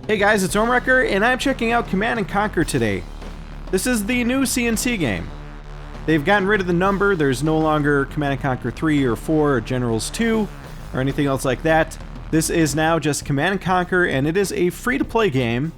Hey guys, it's Ohm and I'm checking out Command & Conquer today. This is the new CNC game. They've gotten rid of the number. There's no longer Command & Conquer 3 or 4 or Generals 2 or anything else like that. This is now just Command & Conquer, and it is a free-to-play game.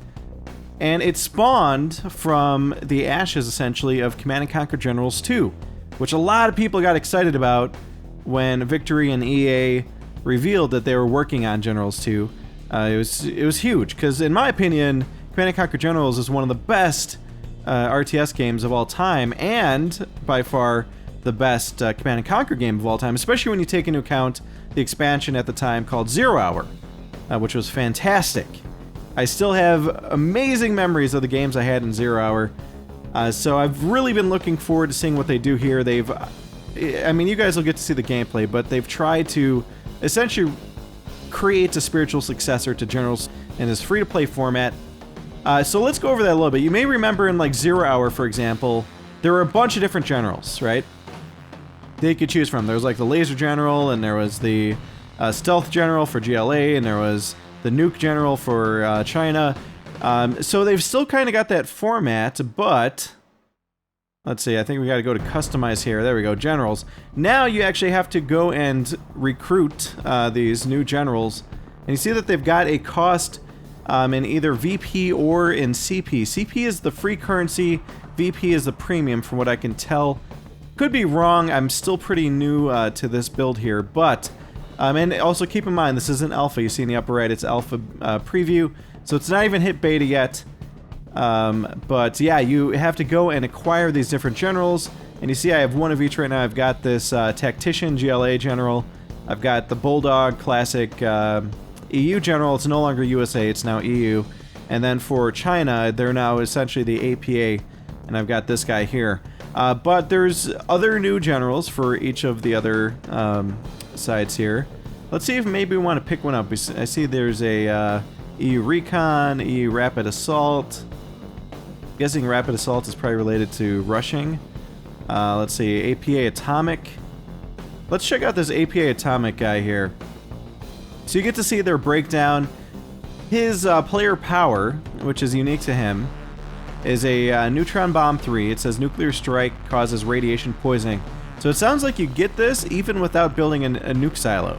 And it spawned from the ashes, essentially, of Command & Conquer Generals 2, which a lot of people got excited about when Victory and EA revealed that they were working on Generals 2. It was huge, because in my opinion, Command & Conquer Generals is one of the best RTS games of all time, and by far the best Command & Conquer game of all time, especially when you take into account the expansion at the time called 0 Hour, which was fantastic. I still have amazing memories of the games I had in 0 Hour, so I've really been looking forward to seeing what they do here. I mean, you guys will get to see the gameplay, but they've tried to essentially create a spiritual successor to Generals in this free-to-play format. So let's go over that a little bit. You may remember in like 0 Hour, for example, there were a bunch of different generals, right? They could choose from. There was like the laser general, and there was the stealth general for GLA, and there was the nuke general for China. So they've still kind of got that format, but let's see, I think we got to go to customize here. There we go, generals. Now you actually have to go and recruit these new generals, and you see that they've got a cost in either VP or in CP. CP is the free currency, VP is the premium from what I can tell. Could be wrong, I'm still pretty new to this build here, but and also keep in mind this is an alpha. You see in the upper right it's alpha preview, so it's not even hit beta yet. But yeah, you have to go and acquire these different generals, and you see I have one of each right now. I've got this Tactician GLA general, I've got the Bulldog Classic EU general. It's no longer USA, it's now EU. And then for China, they're now essentially the APA, and I've got this guy here. But there's other new generals for each of the other sides here. Let's see if maybe we want to pick one up. I see there's a EU Recon, EU Rapid Assault. I'm guessing Rapid Assault is probably related to rushing. Let's see, APA Atomic. Let's check out this APA Atomic guy here. So you get to see their breakdown. His player power, which is unique to him, is a Neutron Bomb 3. It says nuclear strike causes radiation poisoning. So it sounds like you get this even without building a nuke silo.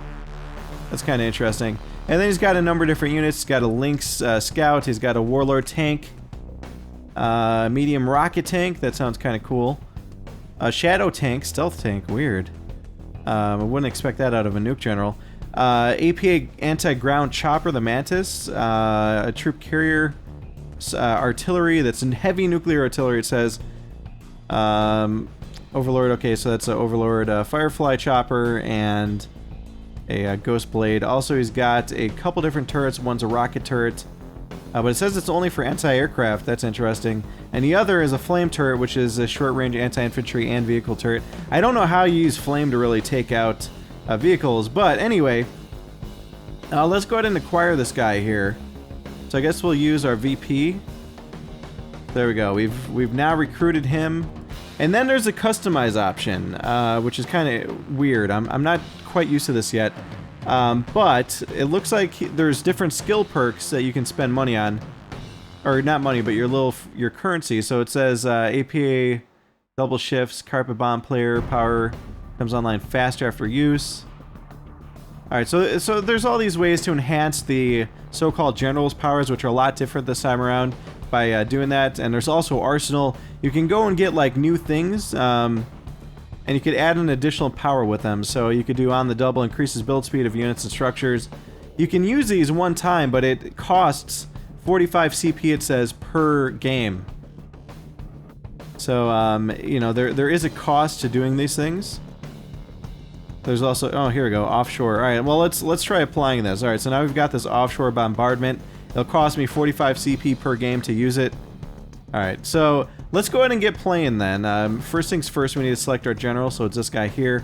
That's kind of interesting. And then he's got a number of different units. He's got a Lynx Scout. He's got a Warlord tank. Medium rocket tank. That sounds kind of cool. A Shadow tank. Stealth tank. Weird. I wouldn't expect that out of a nuke general. APA anti-ground chopper, the Mantis. A troop carrier. Artillery. That's in heavy nuclear artillery, it says. Overlord. Okay, so that's an Overlord Firefly chopper and a Ghost Blade. Also, he's got a couple different turrets. One's a rocket turret, but it says it's only for anti-aircraft. That's interesting. And the other is a flame turret, which is a short-range anti-infantry and vehicle turret. I don't know how you use flame to really take out vehicles, but anyway, let's go ahead and acquire this guy here. So I guess we'll use our VP. There we go. We've now recruited him. And then there's a customize option, which is kind of weird. I'm not quite used to this yet, but it looks like there's different skill perks that you can spend money on, or not money, but your currency. So it says APA double shifts, carpet bomb player power comes online faster after use. All right, so there's all these ways to enhance the so-called general's powers, which are a lot different this time around by doing that. And there's also arsenal. You can go and get like new things, and you could add an additional power with them. So you could do on the double, increases build speed of units and structures. You can use these one time, but it costs 45 CP, it says, per game. So you know, there is a cost to doing these things. There's also, oh, here we go, offshore. All right, well, let's try applying this. All right, so now we've got this offshore bombardment. It'll cost me 45 CP per game to use it. All right, so let's go ahead and get playing then. First things first, we need to select our general, so it's this guy here.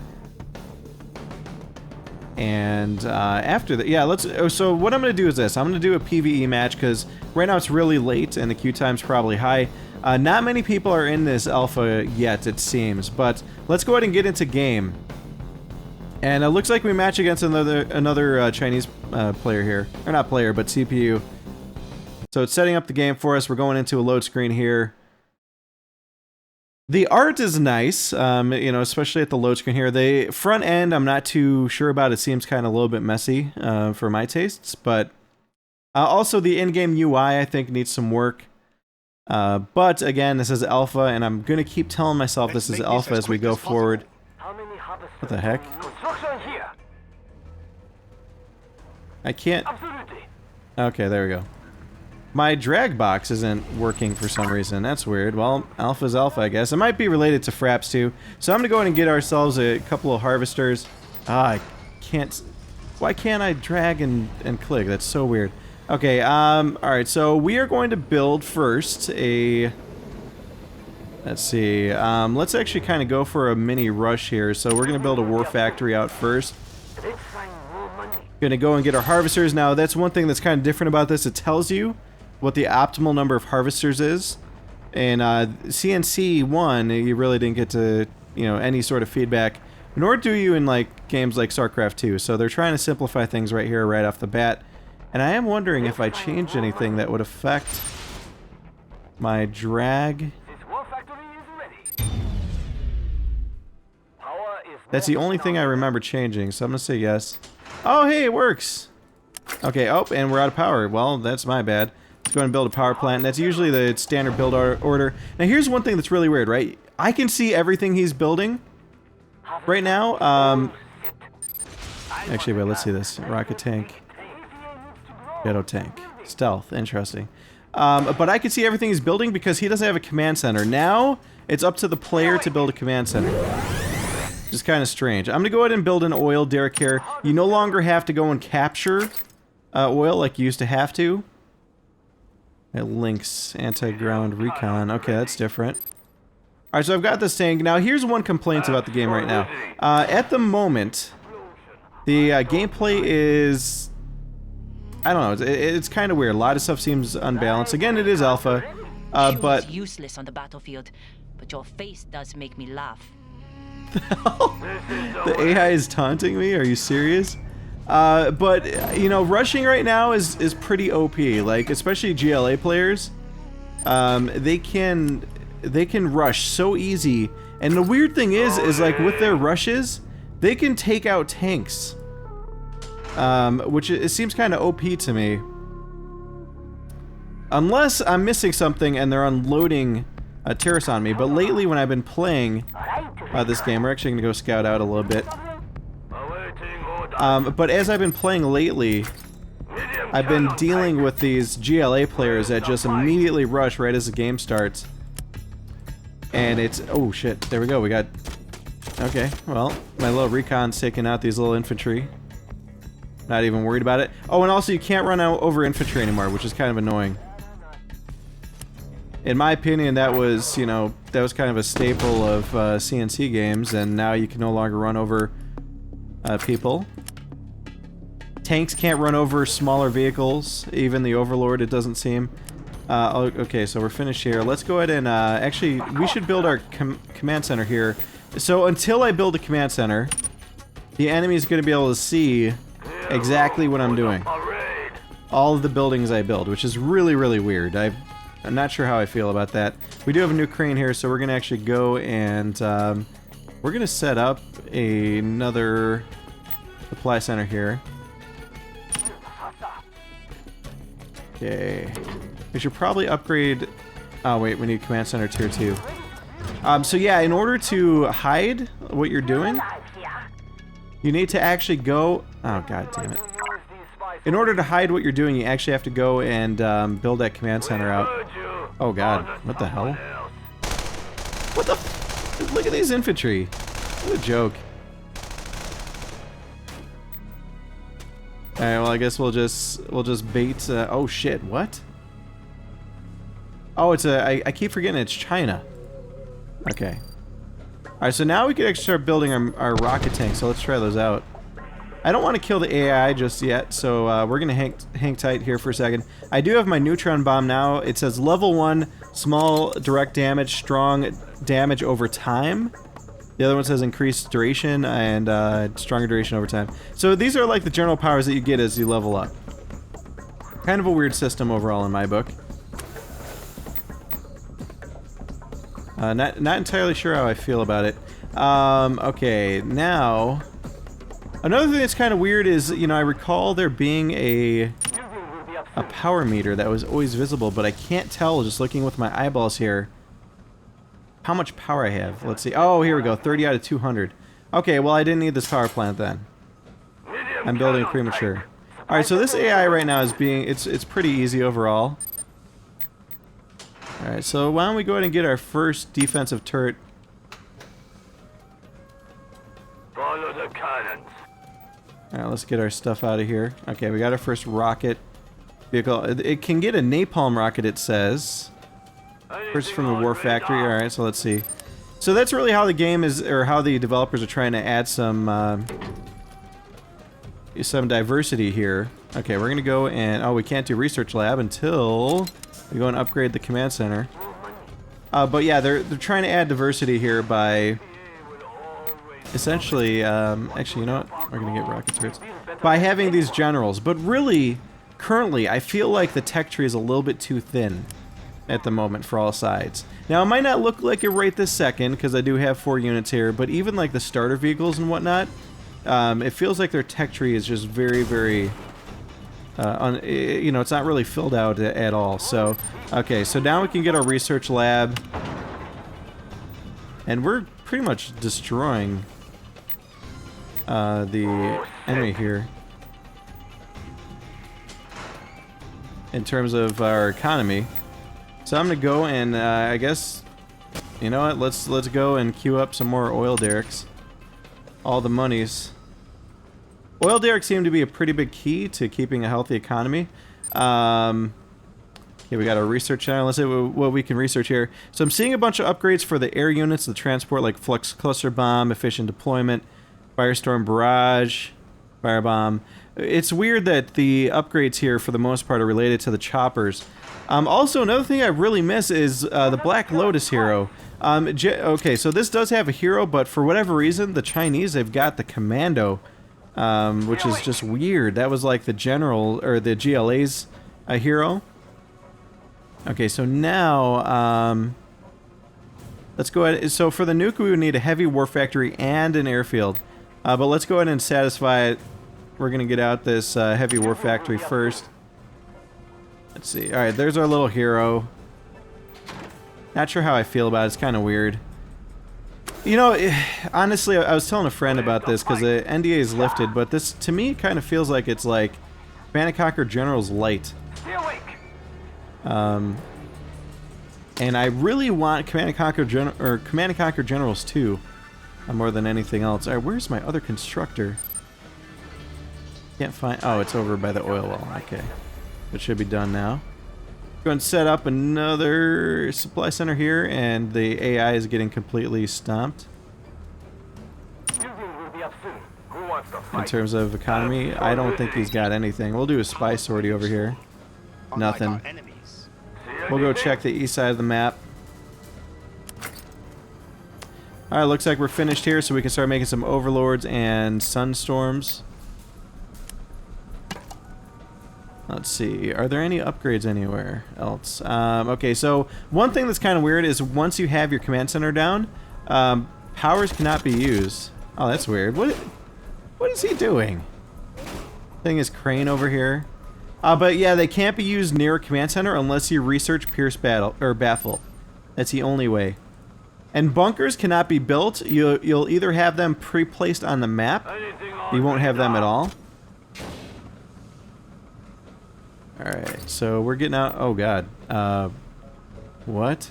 And after that, yeah, so what I'm going to do is this. I'm going to do a PvE match because right now it's really late and the queue time's probably high. Not many people are in this alpha yet, it seems, but let's go ahead and get into game. And it looks like we match against another Chinese player here. Or not player, but CPU. So it's setting up the game for us. We're going into a load screen here. The art is nice, you know, especially at the load screen here. The front end, I'm not too sure about. It seems kind of a little bit messy for my tastes, but also the in-game UI, I think, needs some work. But again, this is alpha, and I'm going to keep telling myself this is alpha as we go forward. What the heck? I can't... Okay, there we go. My drag box isn't working for some reason. That's weird. Well, alpha's alpha, I guess. It might be related to fraps, too. So I'm going to go ahead and get ourselves a couple of harvesters. I can't... Why can't I drag and click? That's so weird. Okay, alright, so we are going to build first a... Let's see, let's actually kind of go for a mini rush here. So we're going to build a war factory out first. Going to go and get our harvesters. Now, that's one thing that's kind of different about this. It tells you what the optimal number of harvesters is. And CNC 1, you really didn't get to, you know, any sort of feedback. Nor do you in, like, games like StarCraft 2. So they're trying to simplify things right here, right off the bat. And I am wondering if I changed anything that would affect my drag. That's the only thing I remember changing, so I'm going to say yes. Oh, hey, it works! Okay, oh, and we're out of power. Well, that's my bad. Let's go ahead and build a power plant. That's usually the standard build order. Now, here's one thing that's really weird, right? I can see everything he's building right now. Actually, wait, let's see this. Rocket tank. Ghetto tank. Stealth. Interesting. But I can see everything he's building because he doesn't have a command center. Now, it's up to the player to build a command center. Which is kind of strange. I'm going to go ahead and build an oil derrick here. You no longer have to go and capture oil like you used to have to. It links anti-ground recon. Okay, that's different. Alright, so I've got this tank. Now, here's one complaint about the game right now. At the moment, the gameplay is... I don't know, it's kind of weird. A lot of stuff seems unbalanced. Again, it is alpha, but... She was useless on the battlefield, but your face does make me laugh. The AI is taunting me? Are you serious? But, you know, rushing right now is pretty OP. Like, especially GLA players. They can rush so easy. And the weird thing is like, with their rushes, they can take out tanks. Which it seems kind of OP to me. Unless I'm missing something and they're unloading terrorists on me. But lately, when I've been playing this game, we're actually going to go scout out a little bit. But as I've been playing lately, I've been dealing with these GLA players that just immediately rush right as the game starts. And it's... Oh, shit. There we go. We got... Okay, well, my little recon's taking out these little infantry. Not even worried about it. Oh, and also you can't run out over infantry anymore, which is kind of annoying. In my opinion, that was, you know, that was kind of a staple of CNC games, and now you can no longer run over people. Tanks can't run over smaller vehicles, even the Overlord, it doesn't seem. Okay, so we're finished here. Let's go ahead and, actually, we should build our command center here. So until I build a command center, the enemy is going to be able to see exactly what I'm doing. All of the buildings I build, which is really, really weird. I'm not sure how I feel about that. We do have a new crane here, so we're going to actually go and we're going to set up another supply center here. Okay. We should probably upgrade... Oh, wait, we need command center tier 2. So yeah, in order to hide what you're doing, you need to actually go... Oh, god damn it. In order to hide what you're doing, you actually have to go and build that command center out. Oh god, what the hell? What the f... Look at these infantry. What a joke. Alright, well I guess we'll just bait... oh shit, what? Oh, it's a... I keep forgetting it's China. Okay. Alright, so now we can actually start building our rocket tanks, so let's try those out. I don't want to kill the AI just yet, so we're going to hang tight here for a second. I do have my Neutron Bomb now. It says level 1, small direct damage, strong damage over time. The other one says increased duration and stronger duration over time. So these are like the general powers that you get as you level up. Kind of a weird system overall in my book. Not entirely sure how I feel about it. Okay, now... Another thing that's kind of weird is, you know, I recall there being a power meter that was always visible, but I can't tell just looking with my eyeballs here how much power I have. Let's see. Oh, here we go. 30 out of 200. Okay, well, I didn't need this power plant then. I'm building premature. Alright, so this AI right now is being... It's pretty easy overall. Alright, so why don't we go ahead and get our first defensive turret. Follow the cannons. Alright, let's get our stuff out of here. Okay, we got our first rocket vehicle. It can get a napalm rocket, it says. First from the war factory. Alright, so let's see. So that's really how the game is, or how the developers are trying to add some diversity here. Okay, we're gonna go and... Oh, we can't do research lab until we go and upgrade the command center. But yeah, they're trying to add diversity here by... Essentially, actually, you know what? We're gonna get rocket turrets. By having these generals. But really, currently, I feel like the tech tree is a little bit too thin at the moment for all sides. Now, it might not look like it right this second, because I do have 4 units here, but even like the starter vehicles and whatnot, it feels like their tech tree is just very, very... you know, it's not really filled out at all. So, okay, so now we can get our research lab. And we're pretty much destroying the enemy here in terms of our economy. So I'm gonna go and I guess, you know what? Let's go and queue up some more oil derricks. All the monies. Oil derricks seem to be a pretty big key to keeping a healthy economy. Okay, we got our research channel. Let's see what we can research here. So I'm seeing a bunch of upgrades for the air units, the transport, like flux cluster bomb, efficient deployment, firestorm barrage, firebomb. It's weird that the upgrades here, for the most part, are related to the choppers. Also, another thing I really miss is the Black Lotus hero. Okay, so this does have a hero, but for whatever reason, the Chinese, they've got the commando, which is just weird. That was like the general, or the GLA's hero. Okay, so now, let's go ahead. So for the nuke, we would need a heavy war factory and an airfield. But let's go ahead and satisfy it. We're going to get out this heavy war factory first. Let's see. Alright, there's our little hero. Not sure how I feel about it. It's kind of weird. You know, honestly, I was telling a friend about this because the NDA is lifted, but this, to me, kind of feels like it's like Command & Conquer Generals Light. And I really want Command & Conquer Generals 2 more than anything else. Alright, where's my other constructor? Can't find... Oh, it's over by the oil well. Okay. It should be done now. Go and set up another supply center here, and the AI is getting completely stomped. In terms of economy, I don't think he's got anything. We'll do a spy sortie over here. Nothing. We'll go check the east side of the map. Alright, looks like we're finished here, so we can start making some overlords and sunstorms. Let's see, are there any upgrades anywhere else? Okay, so one thing that's kind of weird is once you have your command center down, powers cannot be used. Oh, that's weird. What is he doing? Thing is crane over here. But yeah, they can't be used near a command center unless you research Pierce Battle or Baffle. That's the only way. And bunkers cannot be built. You'll either have them pre-placed on the map. You won't have them at all. Alright, so we're getting out... Oh, God. What?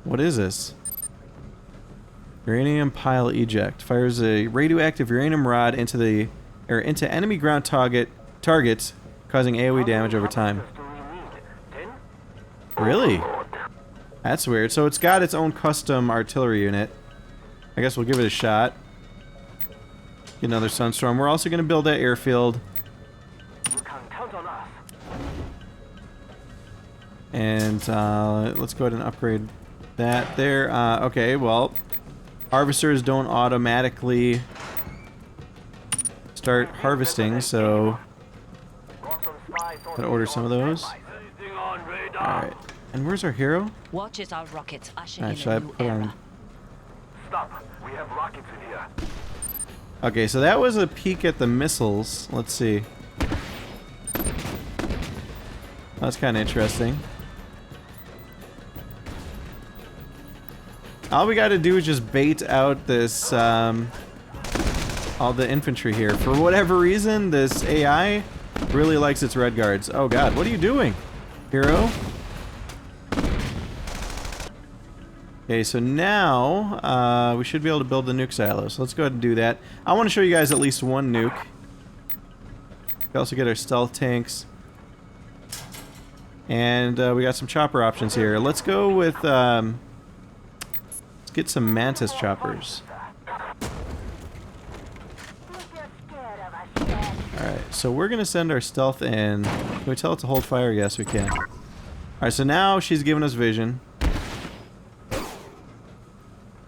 What is this? Uranium pile eject. Fires a radioactive uranium rod into enemy ground targets, causing AoE damage over time. Really? That's weird. So it's got its own custom artillery unit. I guess we'll give it a shot. Get another sunstorm. We're also going to build that airfield. And let's go ahead and upgrade that there. Okay, well, harvesters don't automatically start harvesting, so Gotta order some of those. Anything on radar? Alright. And where's our hero? Watch as our rockets usher Alright, in should I a new put on... era. Stop. We have rockets in here. Okay, so that was a peek at the missiles. Let's see. That's kind of interesting. All we gotta do is just bait out this, all the infantry here. For whatever reason, this AI really likes its red guards. Oh god, what are you doing, hero? Okay, so now, we should be able to build the nuke silo. So let's go ahead and do that. I want to show you guys at least one nuke. We also get our stealth tanks. And we got some chopper options here. Let's go with, let's get some Mantis choppers. Alright, so we're going to send our stealth in. Can we tell it to hold fire? Yes, we can. Alright, so now she's giving us vision.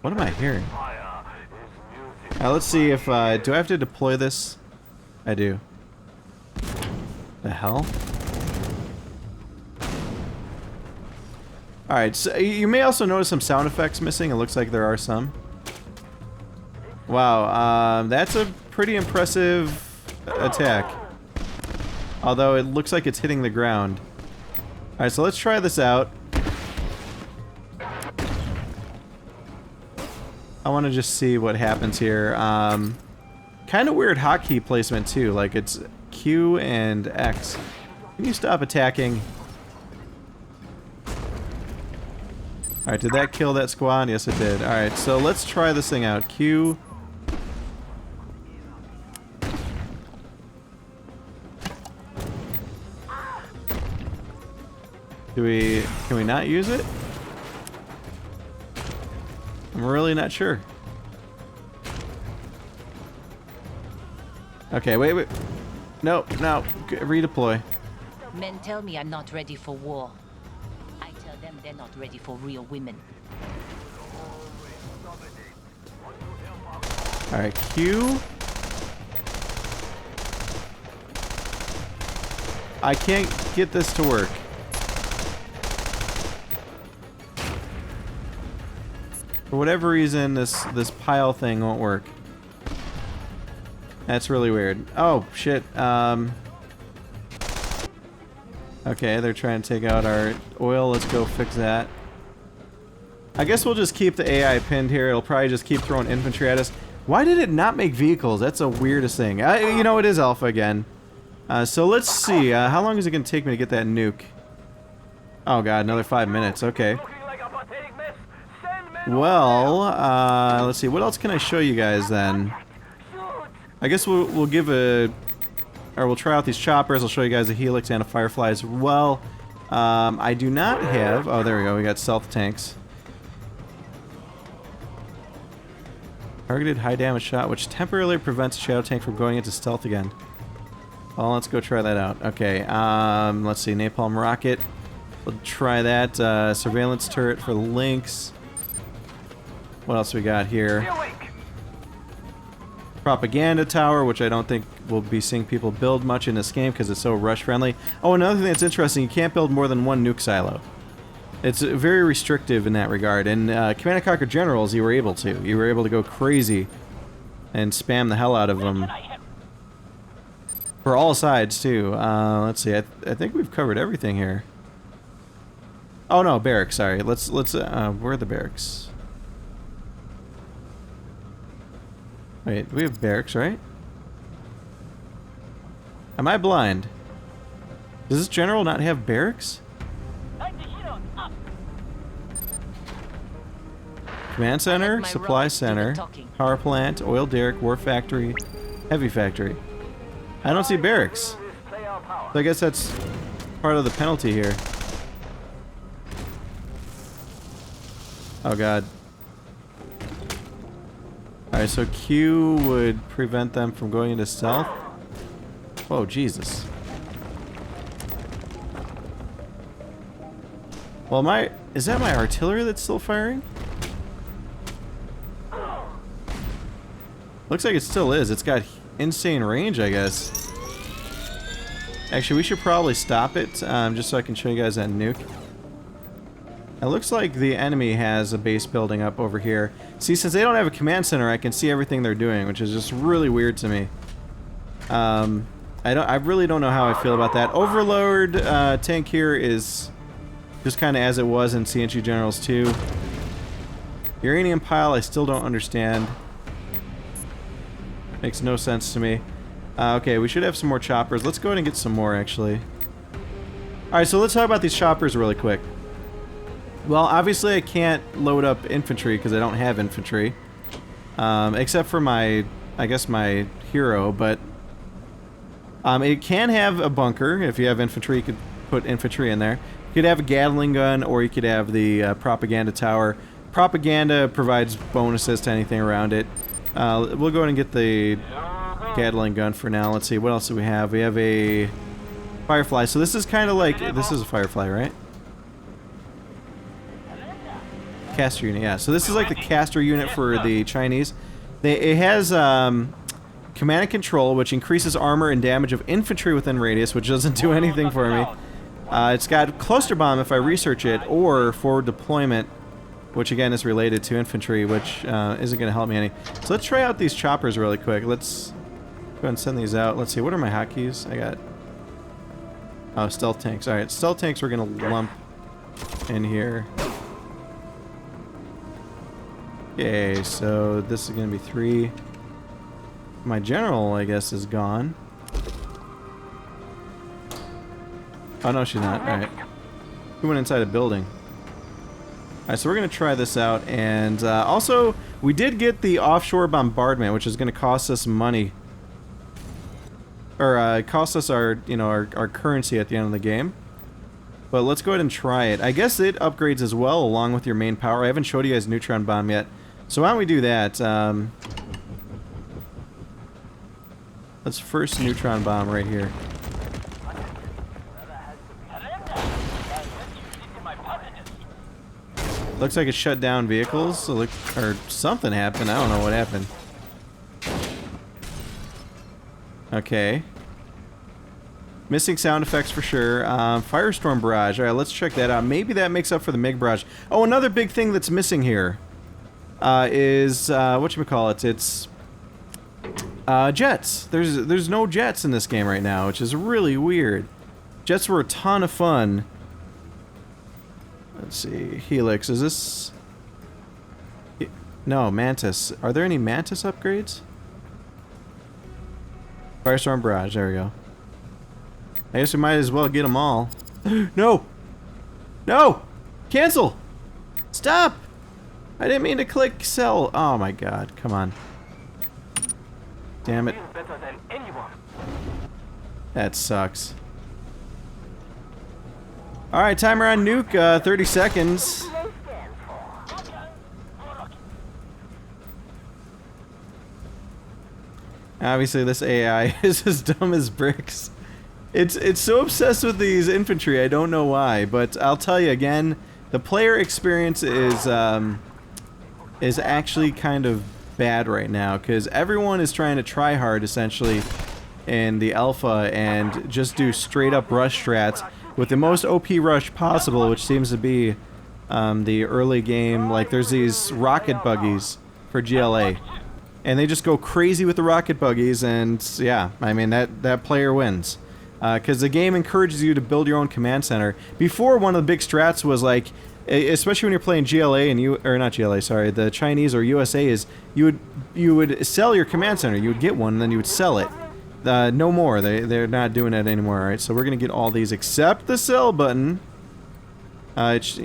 What am I hearing? Alright, let's see if, do I have to deploy this? I do. The hell? Alright, so you may also notice some sound effects missing. It looks like there are some. Wow, that's a pretty impressive attack. Although it looks like it's hitting the ground. Alright, so let's try this out. I want to just see what happens here. Kind of weird hotkey placement too, like it's Q and X. Can you stop attacking? Alright, did that kill that squad? Yes, it did. Alright, so let's try this thing out. Q. Can we not use it? I'm really not sure. Okay, wait. No, redeploy. Men tell me I'm not ready for war. I tell them they're not ready for real women. Alright, Q. I can't get this to work. For whatever reason, this pile thing won't work. That's really weird. Oh, shit. Okay, they're trying to take out our oil. Let's go fix that. I guess we'll just keep the AI pinned here. It'll probably just keep throwing infantry at us. Why did it not make vehicles? That's the weirdest thing. You know, it is alpha again. So let's see. How long is it going to take me to get that nuke? Oh god, another 5 minutes. Okay. Well, let's see. What else can I show you guys then? I guess we'll give a... Or we'll try out these choppers. I'll show you guys a helix and a firefly as well. I do not have... Oh, there we go. We got stealth tanks. Targeted high damage shot, which temporarily prevents a shadow tank from going into stealth again. Well, let's go try that out. Okay, let's see. Napalm rocket. We'll try that. Surveillance turret for the Lynx. What else we got here? Propaganda tower, which I don't think we'll be seeing people build much in this game because it's so rush friendly. Oh, another thing that's interesting, you can't build more than one nuke silo. It's very restrictive in that regard. In Command & Conquer Generals, you were able to. You were able to go crazy and spam the hell out of them. For all sides, too. Let's see, I think we've covered everything here. Oh no, barracks, sorry. Let's where are the barracks? Wait, we have barracks, right? Am I blind? Does this general not have barracks? Command center, supply center, power plant, oil derrick, war factory, heavy factory. I don't see barracks. So I guess that's part of the penalty here. Oh god. Alright, so Q would prevent them from going into stealth. Whoa, Jesus. Well, is that my artillery that's still firing? Looks like it still is. It's got insane range, I guess. Actually, we should probably stop it, just so I can show you guys that nuke. It looks like the enemy has a base building up over here. See, since they don't have a command center, I can see everything they're doing, which is just really weird to me. I really don't know how I feel about that. Overlord tank here is just kind of as it was in CNC Generals 2. Uranium pile, I still don't understand. Makes no sense to me. Okay, we should have some more choppers. Let's go ahead and get some more, actually. Alright, so let's talk about these choppers really quick. Well, obviously I can't load up infantry because I don't have infantry. Except for my, I guess my hero, but it can have a bunker. If you have infantry, you could put infantry in there. You could have a Gatling gun, or you could have the propaganda tower. Propaganda provides bonuses to anything around it. We'll go ahead and get the Gatling gun for now. Let's see, what else do we have? We have a Firefly. So this is kind of like, this is a Firefly, right? Caster unit, yeah. So this is like the caster unit for the Chinese. It has command and control, which increases armor and damage of infantry within radius, which doesn't do anything for me. It's got cluster bomb if I research it, or forward deployment, which again is related to infantry, which isn't going to help me any. So let's try out these choppers really quick. Let's go ahead and send these out. Let's see, what are my hotkeys? I got... Oh, stealth tanks. Alright, stealth tanks we're going to lump in here. Okay, so this is going to be 3. My general, I guess, is gone. Oh, no, she's not. Alright. Who went inside a building? Alright, so we're going to try this out. And also, we did get the offshore bombardment, which is going to cost us money. Or cost us our, you know, our currency at the end of the game. But let's go ahead and try it. I guess it upgrades as well, along with your main power. I haven't showed you guys Neutron Bomb yet. So why don't we do that? Let's first Neutron Bomb right here. Looks like it shut down vehicles, so or something happened. I don't know what happened. Okay. Missing sound effects for sure. Firestorm Barrage. Alright, let's check that out. Maybe that makes up for the MiG Barrage. Oh, another big thing that's missing here is, whatchamacallit, it's jets. There's no jets in this game right now, which is really weird. Jets were a ton of fun. Let's see, Helix, is this... No, Mantis. Are there any Mantis upgrades? Firestorm Barrage, there we go. I guess we might as well get them all. No! No! Cancel! Stop! I didn't mean to click sell. Oh my god, come on. Damn it. That sucks. Alright, timer on Nuke, 30 seconds. Obviously this AI is as dumb as bricks. It's so obsessed with these infantry, I don't know why, but I'll tell you again, the player experience is actually kind of bad right now, because everyone is trying to try hard, essentially, in the alpha, and just do straight up rush strats, with the most OP rush possible, which seems to be the early game. Like, there's these rocket buggies for GLA, and they just go crazy with the rocket buggies, and yeah, I mean, that player wins. Because the game encourages you to build your own command center. Before, one of the big strats was like, especially when you're playing GLA and or not GLA, sorry, the Chinese or USA, is you would sell your command center. You would get one and then you would sell it. No more. They're not doing that anymore. All right, so we're gonna get all these except the sell button. Which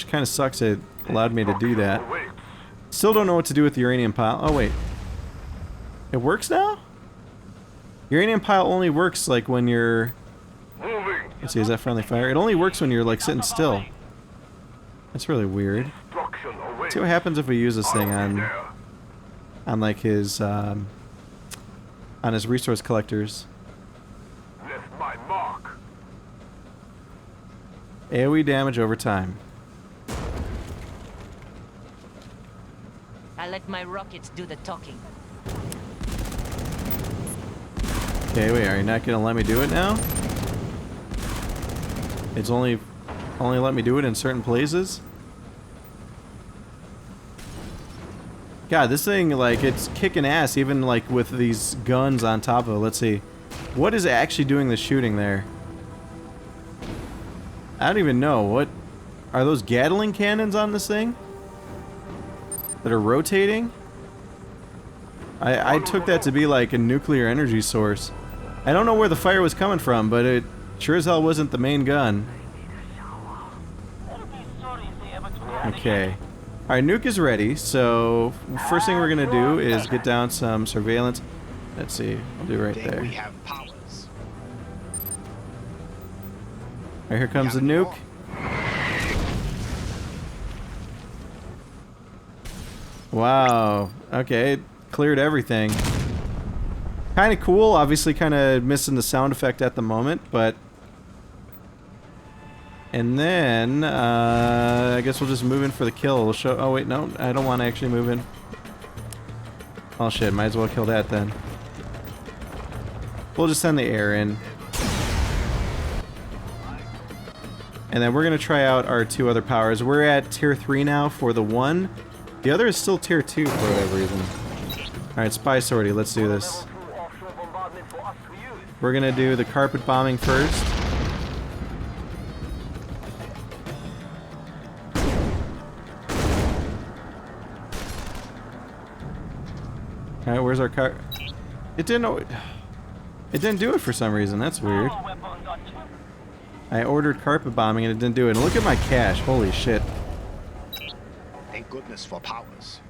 kind of sucks. It allowed me to do that. Still don't know what to do with the uranium pile. Oh wait, it works now? Uranium pile only works like when you're... Let's see, is that friendly fire? It only works when you're like sitting still. That's really weird. Let's see what happens if we use this thing on like his on his resource collectors. AoE damage over time. I let my rockets do the talking. Okay, wait, are you not gonna let me do it now? It's only let me do it in certain places. God, this thing, like, it's kicking ass, even, like, with these guns on top of it. Let's see. What is actually doing the shooting there? I don't even know. What... Are those Gatling cannons on this thing? That are rotating? I took that to be, like, a nuclear energy source. I don't know where the fire was coming from, but it sure as hell wasn't the main gun. Okay. Alright, Nuke is ready, so first thing we're gonna do is get down some surveillance. Let's see, I'll do right there. Alright, here comes the Nuke. Wow, okay, it cleared everything. Kinda cool, obviously kinda missing the sound effect at the moment, but... And then, I guess we'll just move in for the kill. We'll show... Oh wait, no, I don't want to actually move in. Oh shit, might as well kill that then. We'll just send the air in. And then we're going to try out our two other powers. We're at tier 3 now for the one. The other is still tier 2 for whatever reason. Alright, spy sortie, let's do this. We're going to do the carpet bombing first. Alright, where's our car? It didn't do it for some reason. That's weird. I ordered carpet bombing and it didn't do it. And look at my cache. Holy shit. Thank goodness for powers.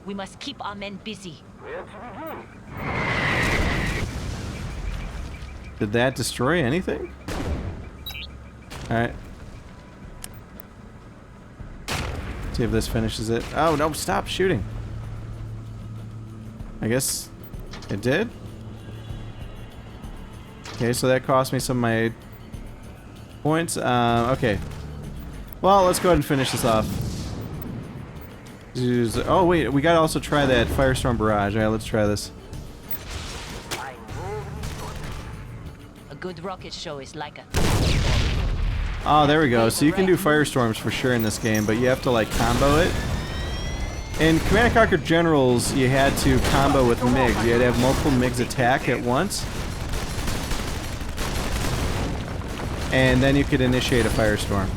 We must keep our men busy. Did that destroy anything? Alright. See if this finishes it. Oh no, stop shooting. I guess it did? Okay, so that cost me some of my points. Okay. Well, let's go ahead and finish this off. Oh wait, we gotta also try that Firestorm Barrage. Alright, let's try this. A good rocket show is like a... Oh, there we go. So you can do Firestorms for sure in this game, but you have to like combo it. In Command & Conquer Generals, you had to combo with MiGs. You had to have multiple MiGs attack at once. And then you could initiate a firestorm.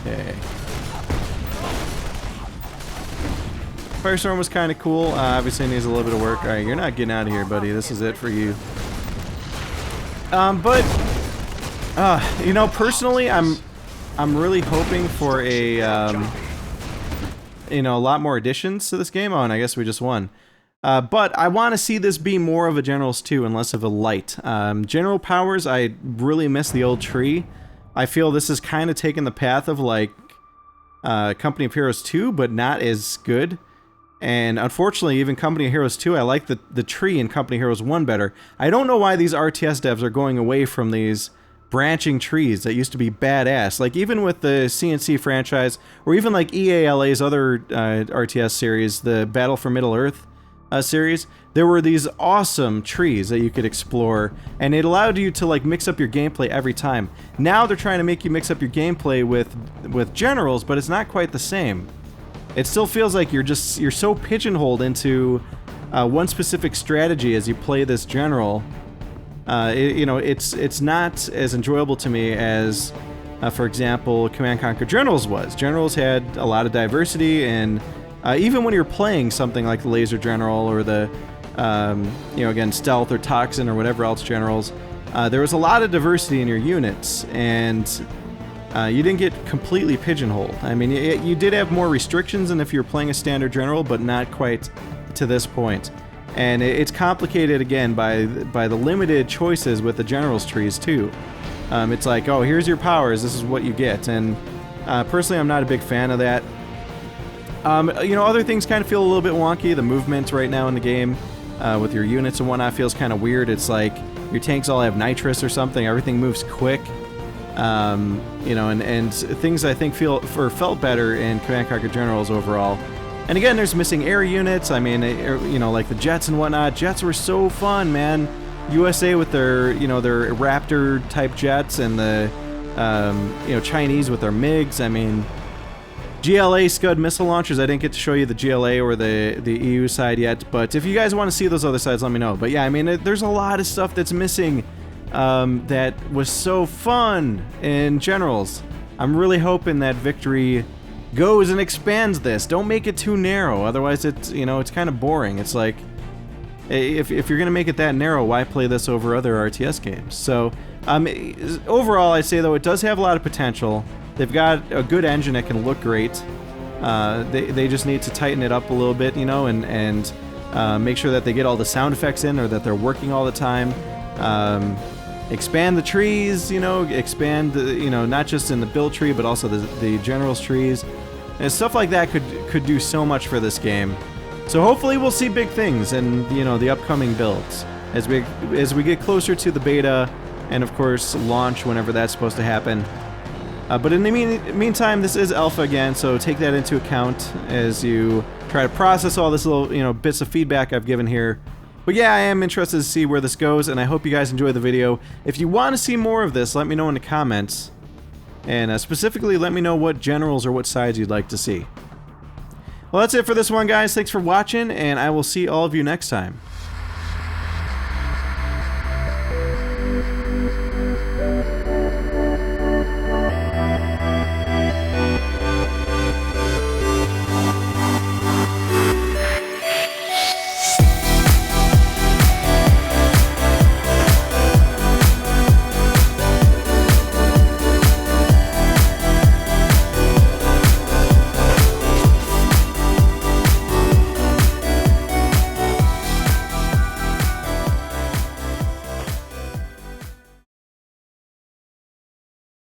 Okay. Firestorm was kind of cool. Obviously it needs a little bit of work. Alright, you're not getting out of here, buddy. This is it for you. You know, personally, I'm really hoping for a, you know, a lot more additions to this game. Oh, and I guess we just won. But I want to see this be more of a Generals 2 and less of a light. General powers, I really miss the old tree. I feel this is kind of taking the path of, like, Company of Heroes 2, but not as good. And unfortunately, even Company of Heroes 2, I like the tree in Company of Heroes 1 better. I don't know why these RTS devs are going away from these branching trees that used to be badass. Like, even with the CNC franchise, or even like EALA's other RTS series, the Battle for Middle-earth series, there were these awesome trees that you could explore, and it allowed you to like mix up your gameplay every time. Now they're trying to make you mix up your gameplay with generals, but it's not quite the same. It still feels like you're so pigeonholed into one specific strategy as you play this general. You know, it's not as enjoyable to me as, for example, Command & Conquer Generals was. Generals had a lot of diversity, and even when you're playing something like the Laser General or the, you know, again, Stealth or Toxin or whatever else generals, there was a lot of diversity in your units, and you didn't get completely pigeonholed. I mean, you did have more restrictions than if you were playing a standard general, but not quite to this point. And it's complicated, again, by the limited choices with the generals trees, too. It's like, oh, here's your powers, this is what you get. And personally, I'm not a big fan of that. You know, other things kind of feel a little bit wonky. The movement right now in the game with your units and whatnot feels kind of weird. It's like your tanks all have nitrous or something. Everything moves quick. You know, and things I think felt better in Command & Conquer Generals overall. And again, there's missing air units. I mean, you know, like the jets and whatnot. Jets were so fun, man. USA with their, you know, their Raptor type jets, and the, you know, Chinese with their MiGs. I mean, GLA Scud missile launchers. I didn't get to show you the GLA or the EU side yet, but if you guys want to see those other sides, let me know. But yeah, I mean, there's a lot of stuff that's missing that was so fun in Generals. I'm really hoping that Victory goes and expands this. Don't make it too narrow, otherwise it's, you know, it's kind of boring. It's like, if you're gonna make it that narrow, why play this over other RTS games? So overall, I'd say though, it does have a lot of potential. They've got a good engine that can look great. They just need to tighten it up a little bit, you know, and make sure that they get all the sound effects in, or that they're working all the time. Expand the trees, you know, expand, you know, not just in the build tree, but also the general's trees. And stuff like that could do so much for this game. So hopefully we'll see big things in, you know, the upcoming builds as we get closer to the beta, and of course launch whenever that's supposed to happen. But in the meantime, this is alpha again, so take that into account as you try to process all this little, you know, bits of feedback I've given here. But yeah, I am interested to see where this goes, and I hope you guys enjoy the video. If you want to see more of this, let me know in the comments. And specifically, let me know what generals or what sides you'd like to see. Well, that's it for this one, guys. Thanks for watching, and I will see all of you next time.